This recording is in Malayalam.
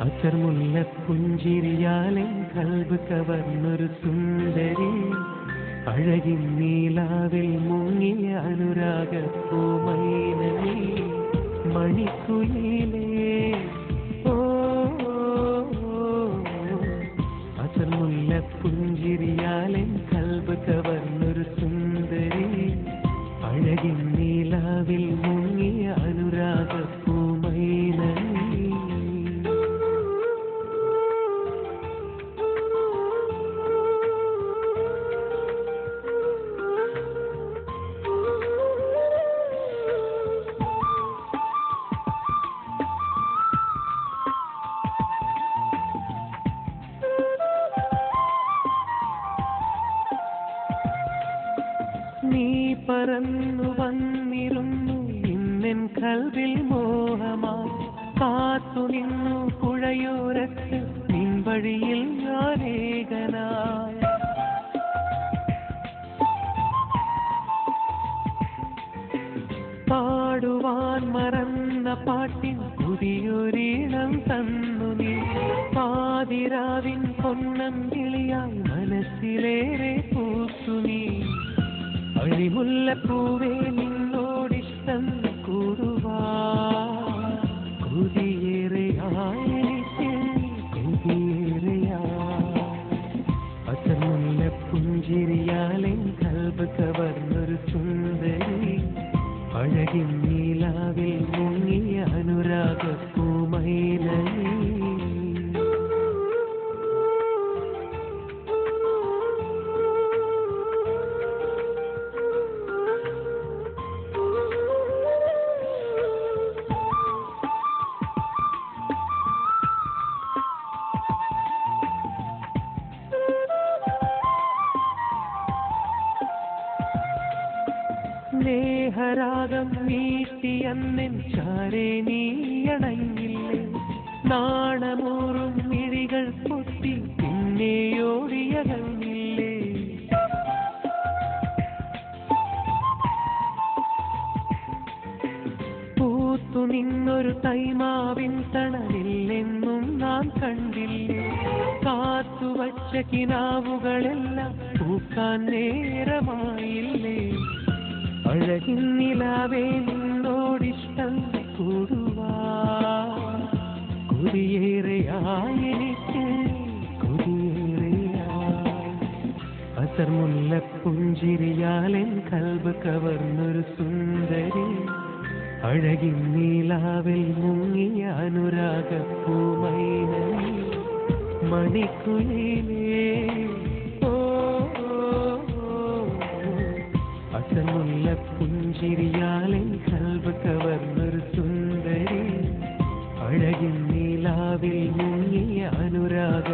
അസർമുല്ല പുഞ്ചിരിയാലെ കൽബ് കവർന്നൊരു സുന്ദരി, അഴകിൻ നീലാവിൽ മുങ്ങിയ അനുരാഗപ്പൂമൈനനീ, മണിക്കുയിലേ ഓ, അസർമുല്ല പുഞ്ചിരിയാലെ കൽബ് കവർന്നൊരു സുന്ദരി, അഴകിൻ നീലാവിൽ മുങ്ങിയ അനുരാഗപ്പൂമൈനനീ. നീ പറന്നു വന്നിരുന്നു ഇന്നെൻ കൽവിൽ മോഹമായി, കാത്തു നിന്നു പുഴയോരത്ത് നിൻ വഴിയിൽ ഞാനേകനായി. പാടുവാൻ മറന്ന പാട്ടിൻ പുതിയൊരീണം തന്നു നീ, പാതിരാവിൻ പൊന്നം കിളിയായി മനസ്സിലേറെ പൂത്തു നീ. അഴിമുല്ലപ്പൂവേ നിന്നോടിഷ്ടം കൂടുവാൻ കൊതിയേറെയായെനിക്ക്, കൊതിയേറെയായി. അസർമുല്ല പുഞ്ചിരിയാലെ കൽബ് കവർന്നൊരു സുന്ദരി, അഴകിൻ നീലാവിൽ മുങ്ങിയ അനുരാഗപ്പൂമൈനനീ. സ്നേഹരാഗം വീട്ടിയന്നെൻ ചാരേ നീയണങ്ങില്ലേ, നാണമൂറും മിഴികൾ പൊട്ടി പിന്നെയോടിയകന്നില്ലേ. പൂത്തു നിന്നൊരു തൈമാവിൻ തണലില്ലെന്നും നാം കണ്ടില്ലേ, കാത്തുവച്ച കിനാവുകളെല്ലാം പൂക്കാൻ നേരമായില്ലേ. അഴകിൻ നിലാവേ നിന്നോടിഷ്ടം കൂടുവാൻ കൊതിയേറെയായെനിക്ക്, കൊതിയേറെയായി. അസർമുല്ല പുഞ്ചിരിയാലെൻ കൽബ് കവർന്നൊരു സുന്ദരി, അഴകിൻ നീലാവിൽ മുങ്ങിയ അനുരാഗപ്പൂമൈനനീ, മണിക്കുയിലേ ഓ, അസർമുല്ല പുഞ്ചിരിയാലെ കൽബ് കവർന്നൊരു സുന്ദരി, അഴകിൻ നീലാവിൽ മുങ്ങിയ അനുരാഗ